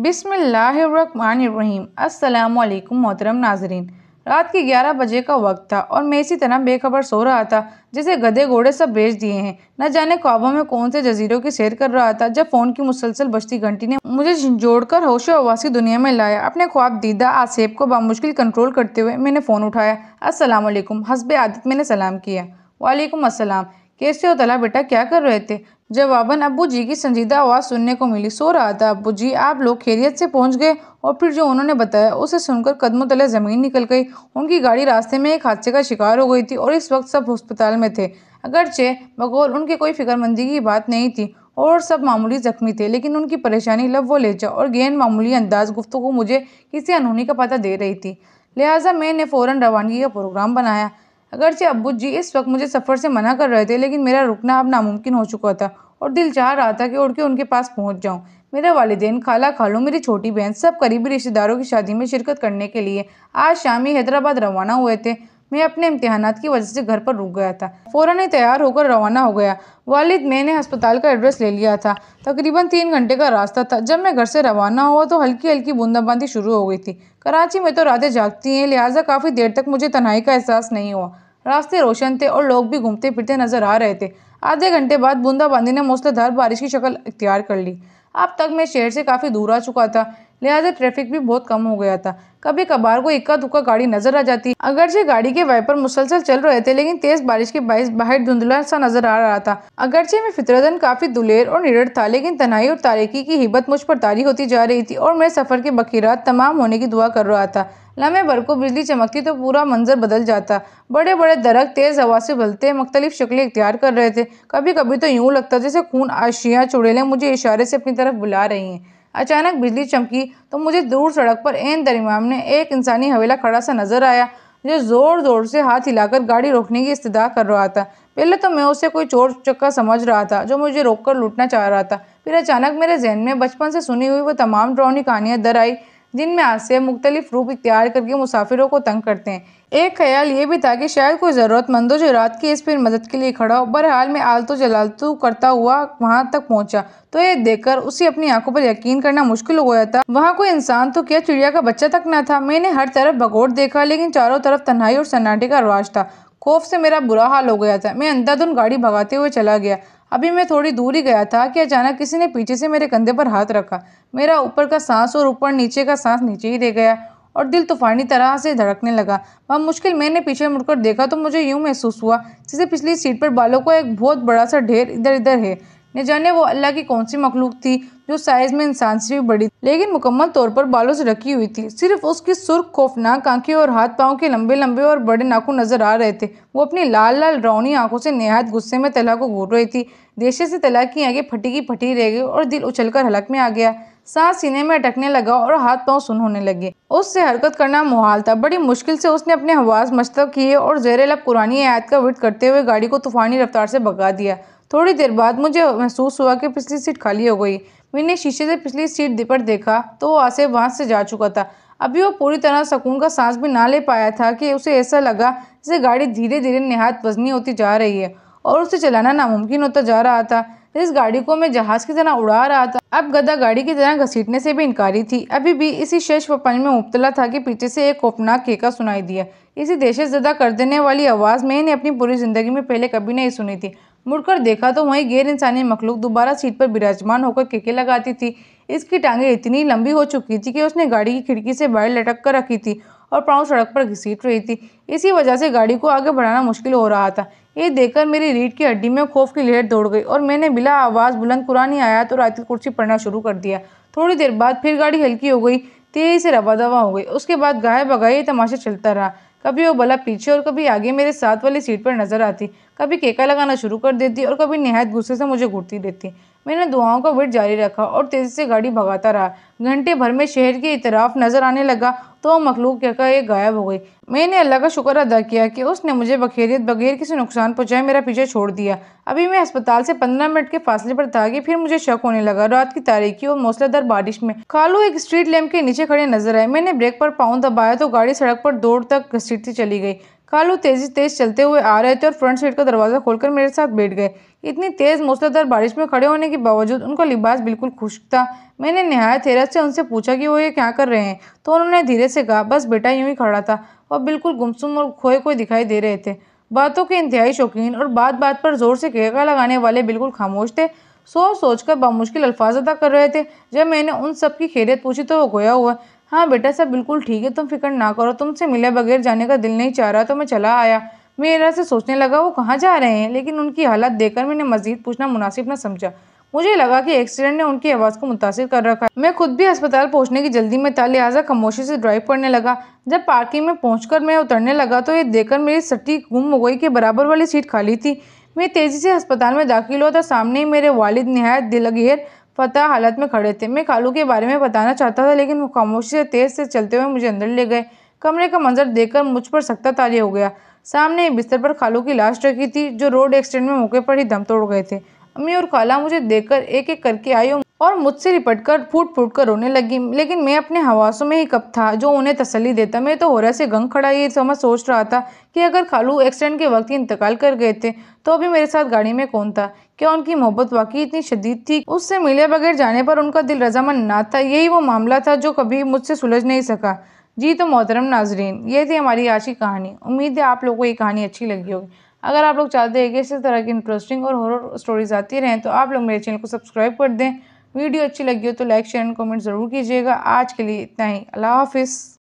बिस्मिल्लाहिर्रहमानिर्रहीम। अस्सलामुअलैकुम मोहतरम नाजरीन। रात के 11 बजे का वक्त था और मैं इसी तरह बेखबर सो रहा था जिसे गधे घोड़े सब बेच दिए हैं। न जाने ख्वाबों में कौन से जजीरों की सैर कर रहा था जब फ़ोन की मुसलसल बजती घंटी ने मुझे झंझोड़कर होशो हवास की दुनिया में लाया। अपने ख्वाब दीदा आसेब को बामुश्किल कंट्रोल करते हुए मैंने फ़ोन उठाया। अस्सलामुअलैकुम, हस्बे आदत मैंने सलाम किया। वालेकुम अस्सलाम, कैसे हो तला बेटा, क्या कर रहे थे? जवाबन अब्बू जी की संजीदा आवाज़ सुनने को मिली। सो रहा था अब्बू जी, आप लोग खैरियत से पहुंच गए? और फिर जो उन्होंने बताया उसे सुनकर कदमों तले ज़मीन निकल गई। उनकी गाड़ी रास्ते में एक हादसे का शिकार हो गई थी और इस वक्त सब अस्पताल में थे। अगरचे बकौल उनके कोई फिक्रमंदी की बात नहीं थी और सब मामूली जख्मी थे, लेकिन उनकी परेशानी लव व लेचा और गैर मामूली अंदाज गुफ्तगू मुझे किसी अनहोनी का पता दे रही थी। लिहाजा मैंने फ़ौरन रवानगी का प्रोग्राम बनाया। अगरचे अब्बू जी इस वक्त मुझे सफ़र से मना कर रहे थे, लेकिन मेरा रुकना अब नामुमकिन हो चुका था और दिल चाह रहा था कि उड़ के उनके पास पहुंच जाऊं। मेरे वालिदैन, खाला खालू, मेरी छोटी बहन, सब करीबी रिश्तेदारों की शादी में शिरकत करने के लिए आज शाम ही हैदराबाद रवाना हुए थे। मैं अपने इम्तिहानात की वजह से घर पर रुक गया था। फ़ौरन ही तैयार होकर रवाना हो गया। वालिद, मैंने अस्पताल का एड्रेस ले लिया था। तकरीबन 3 घंटे का रास्ता था। जब मैं घर से रवाना हुआ तो हल्की हल्की बूंदाबांदी शुरू हो गई थी। कराची में तो रातें जागती हैं, लिहाजा काफ़ी देर तक मुझे तन्हाई का एहसास नहीं हुआ। रास्ते रोशन थे और लोग भी घूमते फिरते नजर आ रहे थे। आधे घंटे बाद बूंदाबांदी ने मूसलाधार बारिश की शक्ल इख्तियार कर ली। अब तक मैं शहर से काफ़ी दूर आ चुका था, लिहाजा ट्रैफिक भी बहुत कम हो गया था। कभी कभार को इक्का दुक्का गाड़ी नजर आ जाती। अगरचे गाड़ी के वाइपर मुसलसल चल रहे थे, लेकिन तेज बारिश के बायस बाहर धुंधला सा नजर आ रहा था। अगरचे मैं फितरतन काफ़ी दुलेर और निडर था, लेकिन तन्हाई और तारीकी की हिब्बत मुझ पर तारी होती जा रही थी और मैं सफ़र के बखीरात तमाम होने की दुआ कर रहा था। लम्हे भर को बिजली चमकती तो पूरा मंजर बदल जाता। बड़े बड़े दरख्त तेज हवा से उभलते मुख्तलिफ शक्लें इख्तियार कर रहे थे। कभी कभी तो यूं लगता जैसे खून आशियाँ चुड़ैलें मुझे इशारे से अपनी तरफ बुला रही हैं। अचानक बिजली चमकी तो मुझे दूर सड़क पर ऐन दरमियान में एक इंसानी हवेला खड़ा सा नजर आया, जो जोर जोर से हाथ हिलाकर गाड़ी रोकने की इस्तदा कर रहा था। पहले तो मैं उसे कोई चोर चक्का समझ रहा था जो मुझे रोककर लूटना चाह रहा था। फिर अचानक मेरे जहन में बचपन से सुनी हुई वो तमाम डरावनी कहानियां दर आई जिनमें हादसे मुख्तलिफ रूप इख्तियार करके मुसाफिरों को तंग करते हैं। एक ख्याल ये भी था कि शायद कोई ज़रूरतमंद हो जो रात की इस फिर मदद के लिए खड़ा हो। बहरहाल मैं आलतू जलालतू करता हुआ वहां तक पहुंचा तो ये देखकर उसे अपनी आंखों पर यकीन करना मुश्किल हो गया था। वहां कोई इंसान तो क्या, चिड़िया का बच्चा तक न था। मैंने हर तरफ भगोड़ देखा, लेकिन चारों तरफ तन्हाई और सन्नाटे का रवाज था। खौफ से मेरा बुरा हाल हो गया था। मैं अंधाधुंध गाड़ी भगाते हुए चला गया। अभी मैं थोड़ी दूर ही गया था कि अचानक किसी ने पीछे से मेरे कंधे पर हाथ रखा। मेरा ऊपर का सांस और ऊपर नीचे का सांस नीचे ही रह गया और दिल तूफानी तरह से धड़कने लगा। वह मुश्किल मैंने पीछे मुड़कर देखा तो मुझे यूं महसूस हुआ जैसे पिछली सीट पर बालों का एक बहुत बड़ा सा ढेर इधर इधर है। न जाने वो अल्लाह की कौन सी मखलूक थी जो साइज में इंसान से भी बड़ी, लेकिन मुकम्मल तौर पर बालों से ढकी हुई थी। सिर्फ उसकी सुर्ख खौफनाक आंखें और हाथ पाँव के लंबे लंबे और बड़े नाखून नजर आ रहे थे। वो अपनी लाल लाल रौनी आंखों से नहायत गुस्से में तला को घूर रही थी। देशे से तला की आगे फटी की फटी रह गई और दिल उछलकर हलक में आ गया। सांस सीने में अटकने लगा और हाथ पांव सुन्न होने लगे। उससे हरकत करना मुहाल था। बड़ी मुश्किल से उसने अपने हवास मस्तब किए और ज़ेरे लब कुरानी आयत का विर्द करते हुए गाड़ी को तूफानी रफ्तार से भगा दिया। थोड़ी देर बाद मुझे महसूस हुआ कि पिछली सीट खाली हो गई। मैंने शीशे से पिछली सीट पर देखा तो वो आसिफ वहां से जा चुका था। अभी वो पूरी तरह सुकून का सांस भी ना ले पाया था कि उसे ऐसा लगा जैसे गाड़ी धीरे धीरे नहायत वजनी होती जा रही है और उसे चलाना नामुमकिन होता जा रहा था। इस गाड़ी को मैं जहाज की तरह उड़ा रहा था। अब गधा गाड़ी की तरह घसीटने से भी इनकारी थी। अभी भी इसी शश व पल में मुब्तला था कि पीछे से एक खौफनाक केका सुनाई दिया। इसी दहशत ज़दा कर देने वाली आवाज़ मैंने अपनी पूरी जिंदगी में पहले कभी नहीं सुनी थी। मुड़कर देखा तो वहीं गैर इंसानी मखलूक दोबारा सीट पर विराजमान होकर केके लगाती थी। इसकी टांगें इतनी लंबी हो चुकी थी कि उसने गाड़ी की खिड़की से बाहर लटक कर रखी थी और पाँव सड़क पर घसीट रही थी। इसी वजह से गाड़ी को आगे बढ़ाना मुश्किल हो रहा था। ये देखकर मेरी रीढ़ की हड्डी में खौफ की लहर दौड़ गई और मैंने बिला आवाज़ बुलंद कुरानी आयत और आयतुल कुर्सी पढ़ना शुरू कर दिया। थोड़ी देर बाद फिर गाड़ी हल्की हो गई, तेजी से रवा दवा हो गई। उसके बाद गाये बगाए ये तमाशा चलता रहा। कभी वो भला पीछे और कभी आगे मेरे साथ वाली सीट पर नजर आती, कभी केका लगाना शुरू कर देती और कभी निहायत गुस्से से मुझे घूरती रहती। मैंने दुआओं का विर्द जारी रखा और तेजी से गाड़ी भगाता रहा। घंटे भर में शहर के इतराफ नजर आने लगा तो मखलूक एक गायब हो गई। मैंने अल्लाह का शुक्र अदा किया कि उसने मुझे बखैरियत बगैर किसी नुकसान पहुंचाए मेरा पीछे छोड़ दिया। अभी मैं अस्पताल से 15 मिनट के फासले पर था कि फिर मुझे शक होने लगा। रात की तारीकी और मूसलाधार बारिश में खालू एक स्ट्रीट लैंप के नीचे खड़े नजर आए। मैंने ब्रेक पर पाँव दबाया तो गाड़ी सड़क पर दूर तक घसीटती चली गई। खालू तेज चलते हुए आ रहे थे और फ्रंट सीट का दरवाजा खोलकर मेरे साथ बैठ गए। इतनी तेज मूसलाधार बारिश में खड़े होने के बावजूद उनका लिबास बिल्कुल खुश्क था। मैंने निहायत हैरत से उनसे पूछा कि वो ये क्या कर रहे हैं, तो उन्होंने धीरे से कहा, बस बेटा यूं ही खड़ा था। वह बिल्कुल गुमसुम और खोए खोए दिखाई दे रहे थे। बातों के इंतहाई शौकीन और बात बात पर जोर से कहका लगाने वाले बिल्कुल खामोश थे। सोच सोचकर बामुश्किल अल्फाज अदा कर रहे थे। जब मैंने उन सब की खैरियत पूछी तो वो गोया हुआ, हाँ बेटा सब बिल्कुल ठीक है, तुम फिक्र ना करो, तुमसे मिले बगैर जाने का दिल नहीं चाह रहा तो मैं चला आया। मेरा से सोचने लगा वो कहाँ जा रहे हैं, लेकिन उनकी हालत देखकर मैंने मजीद पूछना मुनासिब न समझा। मुझे लगा कि एक्सीडेंट ने उनकी आवाज़ को मुतासिर कर रखा है। मैं खुद भी अस्पताल पहुंचने की जल्दी में था, लिहाजा खामोशी से ड्राइव करने लगा। जब पार्किंग में पहुंचकर मैं उतरने लगा तो ये देखकर मेरी सटीक गुम हो गई कि बराबर वाली सीट खाली थी। मैं तेजी से अस्पताल में दाखिल हुआ तो सामने ही मेरे वालिद निहायत दिलगीर फतह हालत में खड़े थे। मैं खालू के बारे में बताना चाहता था, लेकिन वो खामोशी से तेज से चलते हुए मुझे अंदर ले गए। कमरे का मंजर देखकर मुझ पर सख्ता तारी हो गया। सामने एक बिस्तर पर खालू की लाश रखी थी, जो रोड एक्सीडेंट में मौके पर ही दम तोड़ गए थे। अम्मी और खाला मुझे देखकर एक एक करके आई और मुझसे लिपटकर फूट फूट कर रोने लगी, लेकिन मैं अपने हवासों में ही कब था जो उन्हें तसल्ली देता। मैं तो होरा से गंग खड़ा ये समझ सोच रहा था कि अगर खालू एक्सीडेंट के वक्त ही इंतकाल कर गए थे तो अभी मेरे साथ गाड़ी में कौन था। क्या उनकी मोहब्बत वाकई इतनी शदीद थी? उससे मिले बगैर जाने पर उनका दिल रजामंद ना था? यही वो मामला था जो कभी मुझसे सुलझ नहीं सका। जी तो मोहतरम नाजरीन, ये थी हमारी आज की कहानी। उम्मीद है आप लोगों को ये कहानी अच्छी लगी होगी। अगर आप लोग चाहते हैं कि इसी तरह की इंटरेस्टिंग और हॉरर स्टोरीज आती रहें तो आप लोग मेरे चैनल को सब्सक्राइब कर दें। वीडियो अच्छी लगी हो तो लाइक शेयर एंड कमेंट ज़रूर कीजिएगा। आज के लिए इतना ही। अल्लाह हाफिज़।